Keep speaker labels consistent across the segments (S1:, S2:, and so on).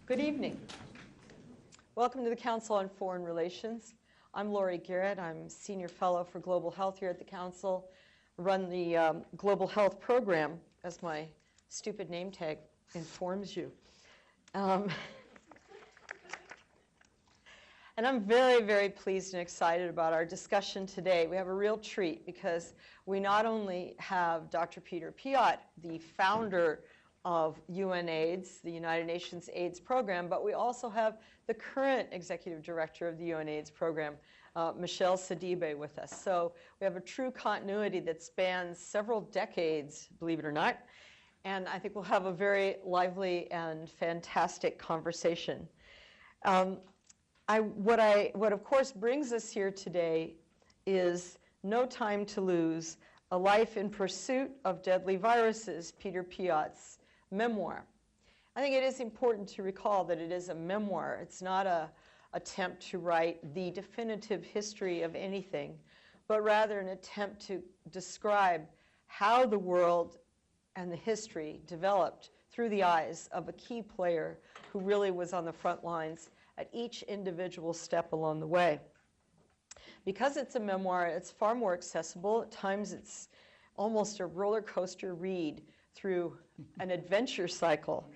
S1: Good evening. Welcome to the Council on Foreign Relations. I'm Laurie Garrett. I'm Senior Fellow for Global Health here at the Council. I run the Global Health Program, as my stupid name tag informs you. And I'm very, very pleased and excited about our discussion today. We have a real treat because we not only have Dr. Peter Piot, the founder of UNAIDS, the United Nations AIDS Program, but we also have the current executive director of the UNAIDS Program, Michelle Sidibe, with us. So we have a true continuity that spans several decades, believe it or not, and I think we'll have a very lively and fantastic conversation. What of course brings us here today is No Time to Lose, A Life in Pursuit of Deadly Viruses, Peter Piot's memoir. I think it is important to recall that it is a memoir. It's not an attempt to write the definitive history of anything, but rather an attempt to describe how the world and the history developed through the eyes of a key player who really was on the front lines at each individual step along the way. Because it's a memoir, it's far more accessible. At times it's almost a roller coaster read through an adventure cycle.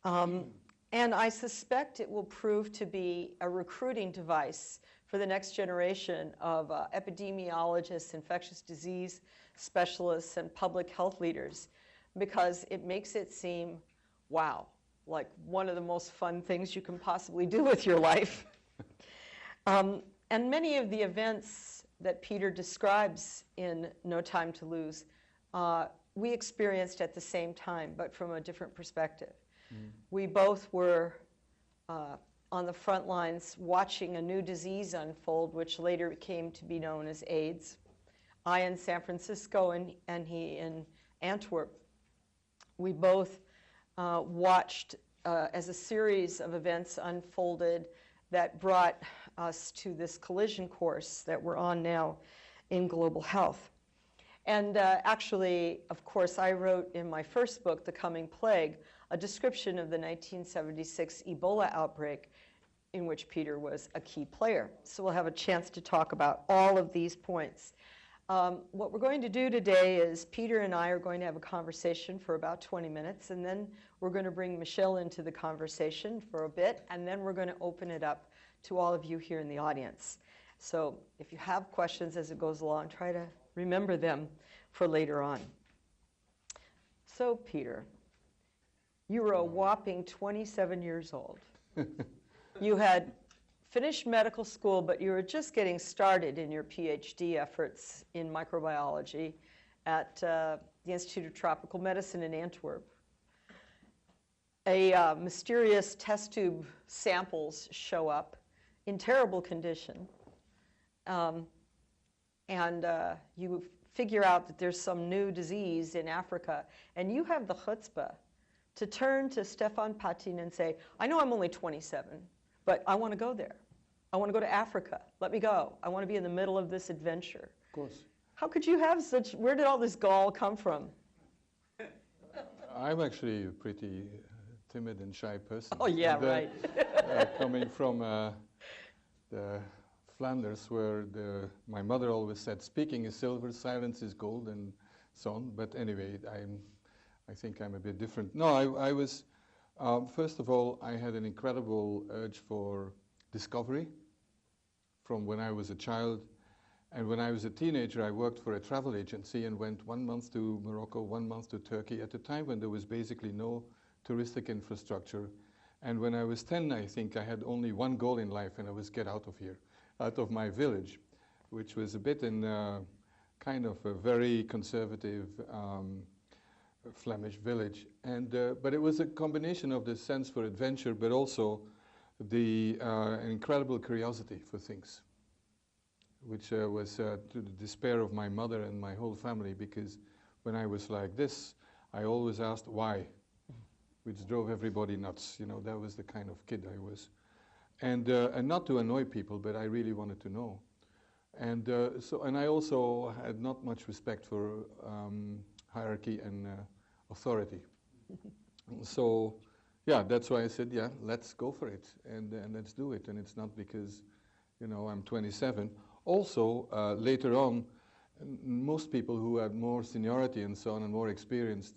S1: And I suspect it will prove to be a recruiting device for the next generation of epidemiologists, infectious disease specialists, and public health leaders, because it makes it seem, wow, like one of the most fun things you can possibly do with your life. And many of the events that Peter describes in No Time to Lose, we experienced at the same time, but from a different perspective. We both were on the front lines watching a new disease unfold, which later came to be known as AIDS. I in San Francisco and he in Antwerp. We both watched as a series of events unfolded that brought us to this collision course that we're on now in global health. And actually, of course, I wrote in my first book, The Coming Plague, a description of the 1976 Ebola outbreak in which Peter was a key player. So we'll have a chance to talk about all of these points. What we're going to do today is Peter and I are going to have a conversation for about 20 minutes, and then we're going to bring Michelle into the conversation for a bit, and then we're going to open it up to all of you here in the audience. So if you have questions as it goes along, try to remember them for later on. So Peter, you were a whopping 27 years old. You had finished medical school, but you were just getting started in your PhD efforts in microbiology at the Institute of Tropical Medicine in Antwerp. A mysterious test tube samples show up in terrible condition. You figure out that there's some new disease in Africa, and you have the chutzpah to turn to Stefan Patin and say, I know I'm only 27, but I want to go there. I want to go to Africa. Let me go. I want to be in the middle of this adventure.
S2: Of course.
S1: How could you have such, where did all this gall come from?
S2: I'm actually a pretty timid and shy person.
S1: Oh, yeah, right.
S2: Coming from the Flanders, where my mother always said, speaking is silver, silence is gold, and so on. But anyway, I think I'm a bit different. No, I was, first of all, I had an incredible urge for discovery from when I was a child. And when I was a teenager, I worked for a travel agency and went 1 month to Morocco, 1 month to Turkey, at a time when there was basically no touristic infrastructure. And when I was 10, I think I had only one goal in life, and it was get out of here, out of my village, which was a bit in kind of a very conservative Flemish village. And but it was a combination of the sense for adventure, but also the incredible curiosity for things, which was to the despair of my mother and my whole family, because when I was like this, I always asked why, which drove everybody nuts. You know, that was the kind of kid I was. And not to annoy people, but I really wanted to know. And and I also had not much respect for hierarchy and authority. So yeah, that's why I said, yeah, let's go for it and let's do it. And it's not because, you know, I'm 27. Also, later on, most people who had more seniority and so on and more experienced,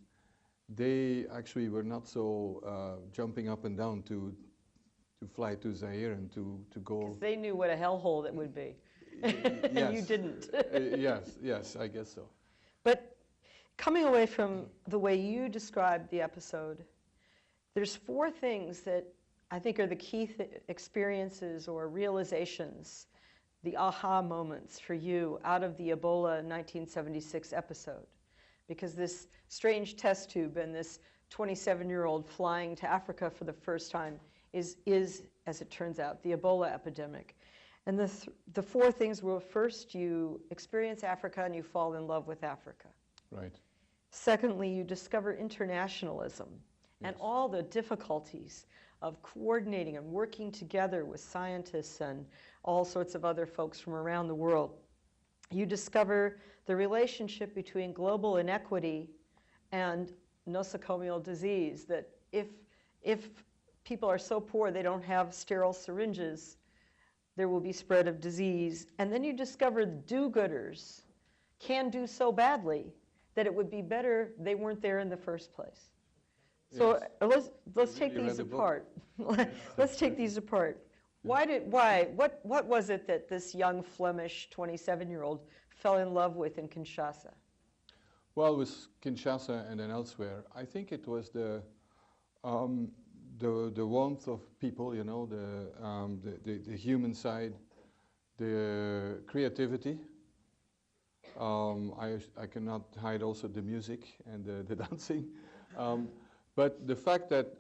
S2: they actually were not so jumping up and down to fly to Zaire and to go.
S1: Because they knew what a hellhole it would be. And you didn't.
S2: Yes, I guess so.
S1: But coming away from the way you described the episode, there's 4 things that I think are the key experiences or realizations, the aha moments for you out of the Ebola 1976 episode. Because this strange test tube and this 27-year-old flying to Africa for the first time is, as it turns out, the Ebola epidemic. And the 4 things were: first, you experience Africa and you fall in love with Africa.
S2: Right.
S1: Secondly, you discover internationalism and all the difficulties of coordinating and working together with scientists and all sorts of other folks from around the world. You discover the relationship between global inequity and nosocomial disease, that if people are so poor they don't have sterile syringes, there will be spread of disease. And then you discover the do-gooders can do so badly that it would be better they weren't there in the first place. So let's take these apart. Let's take these apart. What was it that this young Flemish 27-year-old fell in love with in Kinshasa?
S2: Well, with Kinshasa and then elsewhere, I think it was the warmth of people, you know, the human side, the creativity. I cannot hide also the music and the dancing. But the fact that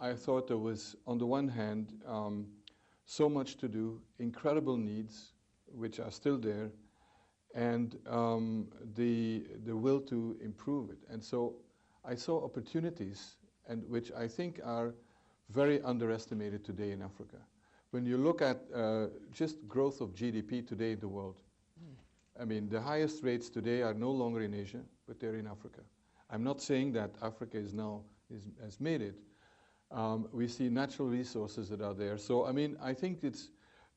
S2: I thought there was, on the one hand, so much to do, incredible needs, which are still there, and the will to improve it. And so I saw opportunities, and which I think are very underestimated today in Africa. When you look at just growth of GDP today in the world, I mean, the highest rates today are no longer in Asia, but they're in Africa. I'm not saying that Africa has made it. We see natural resources that are there. So, I mean, I think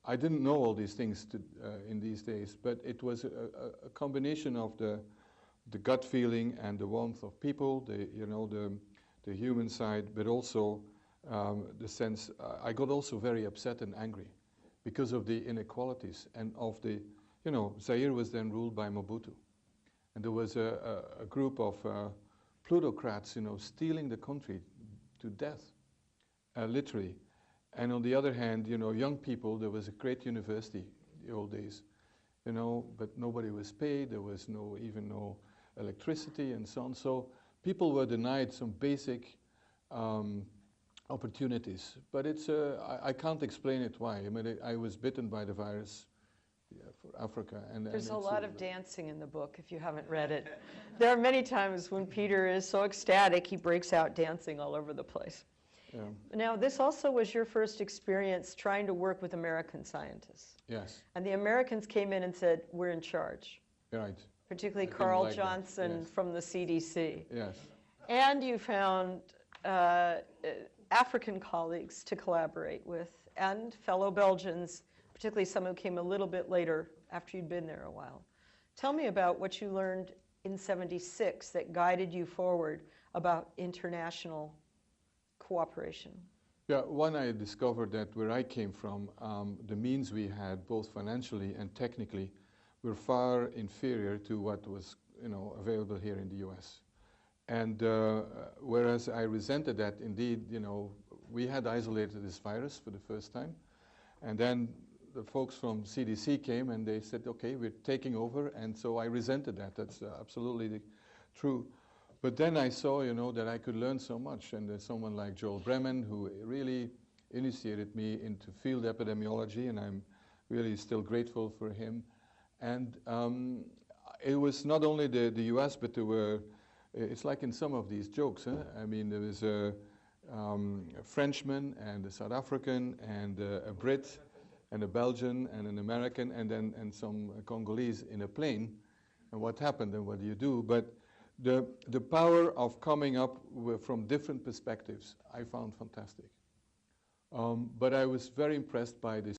S2: I didn't know all these things in these days, but it was a combination of the gut feeling and the warmth of people, the human side, but also the sense, I got also very upset and angry because of the inequalities and of the, Zaire was then ruled by Mobutu. And there was a group of plutocrats, stealing the country to death, literally. And on the other hand, young people, there was a great university in the old days, but nobody was paid, there was even no electricity and so on. So people were denied some basic opportunities. But I can't explain it why. I mean, I was bitten by the virus for Africa.
S1: There's a lot of dancing in the book, if you haven't read it. There are many times when Peter is so ecstatic, he breaks out dancing all over the place.
S2: Yeah.
S1: Now, this also was your first experience trying to work with American scientists.
S2: Yes.
S1: And the Americans came in and said, we're in charge.
S2: Right.
S1: Particularly Carl Johnson from the CDC.
S2: Yes.
S1: And you found African colleagues to collaborate with, and fellow Belgians, particularly some who came a little bit later after you'd been there a while. Tell me about what you learned in '76 that guided you forward about international cooperation.
S2: Yeah, one, I discovered that where I came from, the means we had, both financially and technically, were far inferior to what was, available here in the US. And whereas I resented that, indeed, we had isolated this virus for the first time, and then the folks from CDC came and they said, okay, we're taking over, and so I resented that. That's absolutely true. But then I saw, that I could learn so much, and there's someone like Joel Bremen who really initiated me into field epidemiology, and I'm really still grateful for him. And it was not only the US, but there were, it's like in some of these jokes, huh? I mean, there was a Frenchman and a South African and a Brit and a Belgian and an American and some Congolese in a plane. And what happened and what do you do? But The power of coming up from different perspectives I found fantastic. But I was very impressed by this